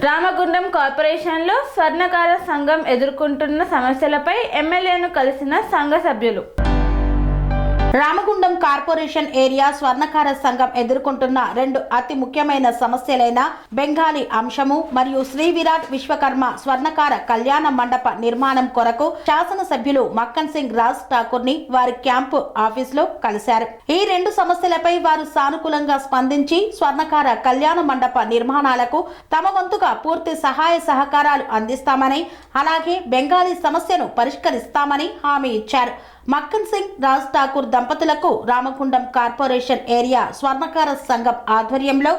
రామగుండం కార్పొరేషన్లో స్వర్ణకార సంఘం ఎదుర్కొంటున్న సమస్యలపై ఎమ్మెల్యేను కలిసిన సంఘ సభ్యులు. రామగుండం కార్పొరేషన్ ఏరియా స్వర్ణకార సంఘం ఎదుర్కొంటున్న రెండు అతి ముఖ్యమైన సమస్యలైన బెంగాలీ అంశము మరియు శ్రీ విరాట్ విశ్వకర్మ స్వర్ణకార కళ్యాణ మండప నిర్మాణం కొరకు శాసనసభ్యులు మక్కన్ సింగ్ రాజ్ ఠాకూర్ ని వారి క్యాంపు ఆఫీసులో కలిశారు. ఈ రెండు సమస్యలపై వారు సానుకూలంగా స్పందించి స్వర్ణకార కళ్యాణ మండప నిర్మాణాలకు తమ వంతుగా పూర్తి సహాయ సహకారాలు అందిస్తామని, అలాగే బెంగాలీ సమస్యను పరిష్కరిస్తామని హామీ ఇచ్చారు. మక్కన్ సింగ్ రాజ్ ఠాకూర్ దంపతులకు రామగుండం కార్పొరేషన్ ఏరియా స్వర్ణకార సంఘం ఆధ్వర్యంలో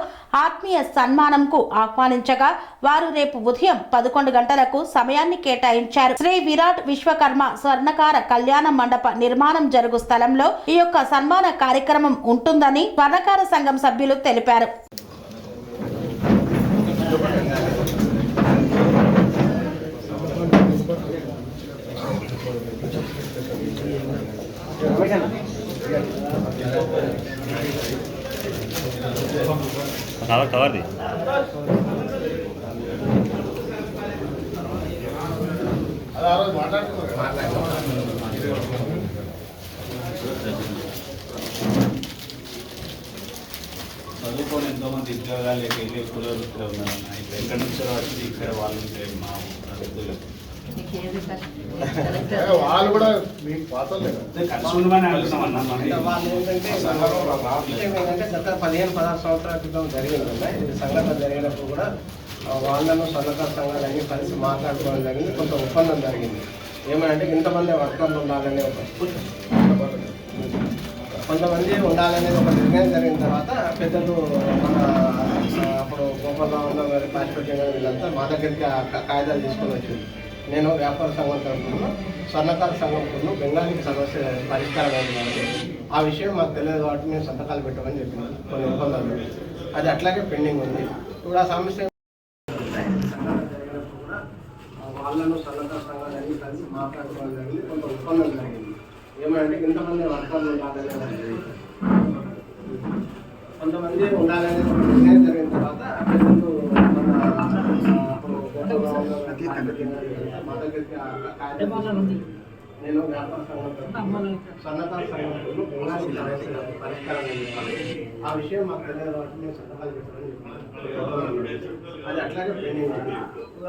ఆత్మీయ సన్మానంకు ఆహ్వానించగా వారు రేపు ఉదయం 11 గంటలకు సమయాన్ని కేటాయించారు. శ్రీ విరాట్ విశ్వకర్మ స్వర్ణకార కళ్యాణ మండప నిర్మాణం జరుగు స్థలంలో ఈ యొక్క సన్మాన కార్యక్రమం ఉంటుందని స్వర్ణకార సంఘం సభ్యులు తెలిపారు. కవర్ ది చదువుకొని ఎంతోమంది ఉద్యోగాలు వెళ్ళి కుల వృత్తిలో ఉన్నారన్న. ఇప్పుడు ఎక్కడి నుంచో వచ్చి ఇక్కడ వాళ్ళు ఉంటే మా వృత్తులకు వాళ్ళు కూడా మీకు పాతలే కలిసి ఉండమని అడుగుతామన్నా. గత 15-16 సంవత్సరాల క్రితం జరిగిందన్న. ఇది సంఘటన జరిగినప్పుడు కూడా వాళ్ళను స్వర్ణకార సంఘాలన్నీ కలిసి మాట్లాడుకోవడం జరిగింది. కొంత ఒప్పందం జరిగింది. ఏమంటే ఇంతమంది వర్కర్లు ఉండాలనే కొంతమంది ఉండాలనేది ఒక నిర్ణయం జరిగిన తర్వాత పెద్దలు మన అప్పుడు గోపాలరావు గారి పార్టిసిపేట్ గారు వీళ్ళంతా మా దగ్గరికి కాగితాలు తీసుకొని వచ్చింది. నేను వ్యాపార సంఘం తరఫున స్వర్ణకార సంఘం బెంగాలీకి సమస్య పరిష్కారం అయింది. ఆ విషయం మాకు తెలియదు కాబట్టి మేము సంతకాలు పెట్టమని చెప్పినాను. కొన్ని ఒప్పందాలు అది అట్లాగే పెండింగ్ ఉంది. ఇప్పుడు ఆ సమస్య వాళ్ళను స్వర్ణకార సంఘాలన్నీ కలిసి మాట్లాడుకోవడం జరిగింది. కొంత ఒప్పందం జరిగింది. ఏమంటే ఇంతమంది వర్కర్లు ఉండాలనేది కొంతమంది ఉండాలనేది ఒక నిర్ణయం జరిగిన తర్వాత పెద్దలు మన మా దగ్గరికి నేను వ్యాపార సంఘం స్వర్ణకార సంఘంలో బెంగాలీ పరిష్కారం ఆ విషయం మాకు తెలియదు కాబట్టి మేము సంతకాలు పెట్టాలని చెప్పాను. అది అట్లాగే పెండింగ్ ఉంది.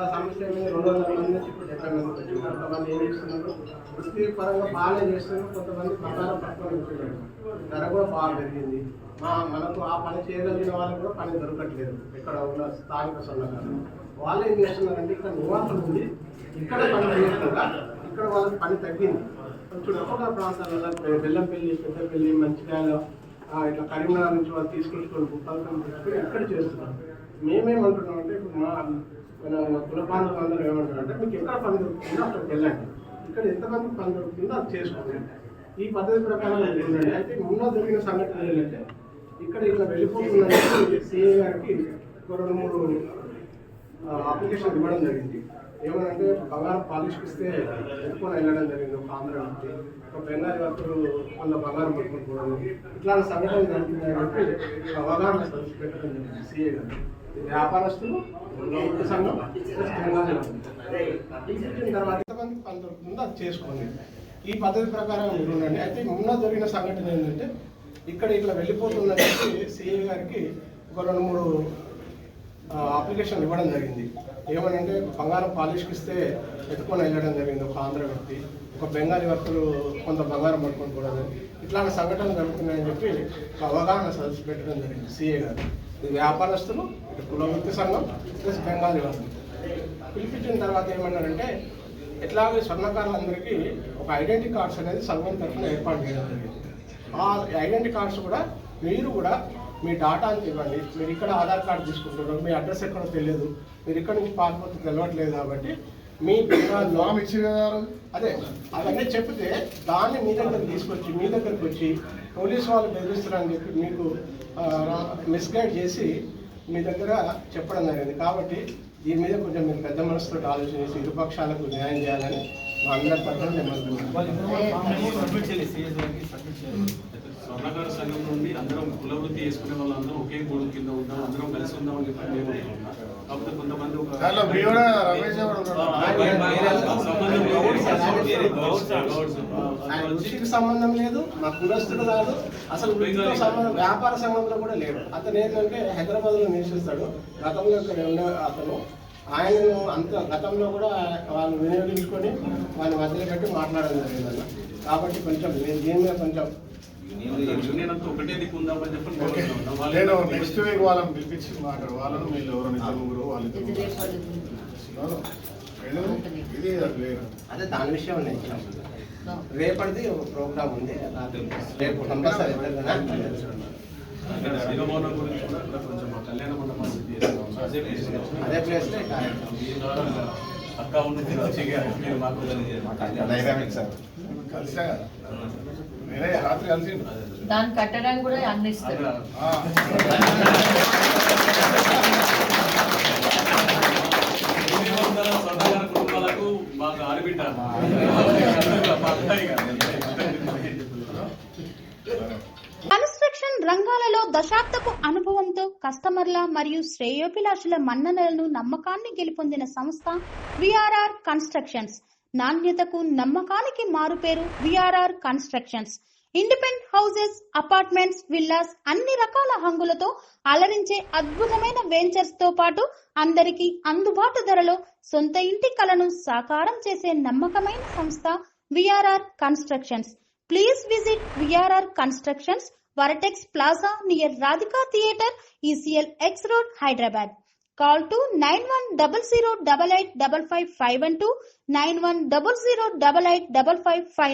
ఆ సమస్య 200 మంది నుంచి ఇప్పుడు 70 మంది వచ్చింది. కొంతమంది ఏం చేస్తున్నారు, వృత్తి పరంగా బాగానే చేస్తున్నారు. కొంతమంది ప్రకారం పట్టుకొని ఉంటున్నారు. ధర కూడా బాగా పెరిగింది. మనకు ఆ పని చేయగలిగిన వాళ్ళకి కూడా పని దొరకట్లేదు. ఇక్కడ ఉన్న స్థానిక స్వర్ణకారులు వాళ్ళు ఏం చేస్తున్నారంటే ఇక్కడ నివాసం ఉంది, ఇక్కడ పని చేయకుండా ఇక్కడ వాళ్ళకి పని తగ్గింది. చుట్టుపక్కల ప్రాంతాలలో బెల్లంపల్లి, పెద్దపల్లి, మంచిర్యాల ఇట్లా కరీంనగర్ నుంచి వాళ్ళు తీసుకొచ్చుకొని పుస్తకాలు తీసుకొని ఇక్కడ చేస్తున్నారు. మేమేమంటున్నామంటే ఇప్పుడు మన కులపాండవులు అందరూ ఏమంటారంటే మీకు ఎక్కడ పని దొరుకుతుందో అక్కడికి వెళ్ళండి, ఇక్కడ ఎంతమంది పని దొరుకుతుందో అది చేసుకోండి. ఈ పద్ధతి ప్రకారం ఏంటంటే అయితే ముందు జరిగిన సంఘటన ఏంటంటే ఇక్కడ ఇట్లా వెళ్ళిపోతుందంటే సిఏ గారికి 2-3 అప్లికేషన్ ఇవ్వడం జరిగింది. ఏమనంటే బంగారం పాలిష్కి ఇస్తే ఎక్కువ వెళ్ళడం జరిగింది. ఒక ఆంధ్ర నుంచి ఒక బెంగాలీ వర్కులు కొంత బంగారం పట్టుకోవడం ఇట్లాంటి సంఘటన జరిగిందని చెప్పి అవగాహన సదస్సు పెట్టడం జరిగింది సిఏ గారు. వ్యాపారస్తులు సంఘం బెంగాలీ వర్కులు తర్వాత ఎంతమంది పని దొరుకుతుందో అది చేసుకోండి. ఈ పద్ధతి ప్రకారం మీరు ఉండండి. అయితే ముందు జరిగిన సంఘటన ఏంటంటే ఇక్కడ ఇట్లా వెళ్ళిపోతుందని చెప్పి సిఏ గారికి ఒక 2-3 అప్లికేషన్ ఇవ్వడం జరిగింది. ఏమనంటే బంగారం పాలిష్కి ఇస్తే ఎత్తుకొని వెళ్ళడం జరిగింది ఒక ఆంధ్ర వ్యక్తి, ఒక బెంగాలీ వర్కులు కొంత బంగారం పట్టుకొని కూడా ఇట్లాంటి సంఘటనలు జరుగుతున్నాయని చెప్పి ఒక అవగాహన సదస్సు పెట్టడం జరిగింది సిఏ గారు. ఇది వ్యాపారస్తులు, ఇటు కుల వృత్తి సంఘం ప్లస్ బెంగాలీ వర్కులు పిలిపించిన తర్వాత ఏమన్నారంటే ఎట్లాగే స్వర్ణకారులందరికీ ఒక ఐడెంటిటీ కార్డ్స్ అనేది సంఘం తరఫున ఏర్పాటు చేయడం జరిగింది. ఆ ఐడెంటిటీ కార్డ్స్ కూడా మీరు కూడా మీ డాటాని ఇవ్వండి. మీరు ఇక్కడ ఆధార్ కార్డు తీసుకుంటున్నారు, మీ అడ్రస్ ఎక్కడో తెలియదు, మీరు ఇక్కడ నుంచి పాస్పోర్ట్ తెలియట్లేదు కాబట్టి మీ అదే అవన్నీ చెప్తే దాన్ని మీ దగ్గర తీసుకొచ్చి మీ దగ్గరికి వచ్చి పోలీసు వాళ్ళు బెదిరిస్తున్నారని చెప్పి మీకు మిస్గైడ్ చేసి మీ దగ్గర చెప్పడం జరిగింది. కాబట్టి దీని మీద కొంచెం మీరు పెద్ద మనసుతో ఆలోచన చేసి ఇరుపక్షాలకు న్యాయం చేయాలని స్వర్ణకార సంఘం నుండి అందరం కులవృత్తి చేసుకునే వాళ్ళందరం ఒకే గోడు కింద ఉంటాం, అందరం కలిసి ఉందామని చెప్పి మేము అనుకుంటున్నాం. కాకపోతే కొంతమంది ఒక వృత్తికి సంబంధం లేదు, మా కులస్తుడు కాదు, అసలు వృత్తితో సంబంధం వ్యాపార సంఘంలో కూడా లేడు. అతను ఏంటంటే హైదరాబాద్ లో నివసిస్తాడు. గతంలో ఇక్కడ ఉన్న అతను ఆయనను అంత గతంలో కూడా వాళ్ళు వినియోగించుకొని వాళ్ళని మధ్యలో పెట్టి మాట్లాడడం జరిగిందన్న. కాబట్టి కొంచెం దీని మీద కొంచెం యూనియన్ అంతా ఒకటే దిక్కు ఉందామని చెప్పి నేను నెక్స్ట్ వీక్ వాళ్ళని పిలిపించి మాట్లాడు. వాళ్ళను మీరు ఎవరైనా ఇద్దరు ముగ్గురు వాళ్ళు ఇది లేదు. అదే దాని విషయం రేపటిది ఒక ప్రోగ్రామ్ ఉంది, రేపు కంపల్సరీ శ్రీరమోహన్ గురించి కూడా ఇక్కడ కొంచెం మా కళ్యాణ మండపం అదే ప్లేస్ అక్క ఉన్నది మీరు మాకు కలిసా కదా, నేనే రాత్రి కలిసిండు. దాన్ని కట్టడానికి కూడా అన్ని ఇస్తారు. స్వర్ణకార కుటుంబాలకు మాకు ఆడబిడ్డ కన్స్ట్రక్షన్ రంగాలలో దశాబ్దపు అనుభవంతో కస్టమర్ల మరియు శ్రేయోభిలాషుల మన్ననలను నమ్మకాన్ని గెలుపొందిన సంస్థ విఆర్ఆర్ కన్స్ట్రక్షన్స్. నాణ్యతకు నమ్మకానికి మారుపేరు VRR constructions. Independent houses, apartments, villas అన్ని రకాల హంగులతో అలరించే అద్భుతమైన వెంచర్స్ తో పాటు అందరికీ అందుబాటు ధరలో సొంత ఇంటి కలను సాకారం చేసే నమ్మకమైన సంస్థ VRR constructions. Please visit VRR Constructions, Varatex Plaza near Radhika Theatre, ECL X Road, Hyderabad. Call to 9100885551 9100885559.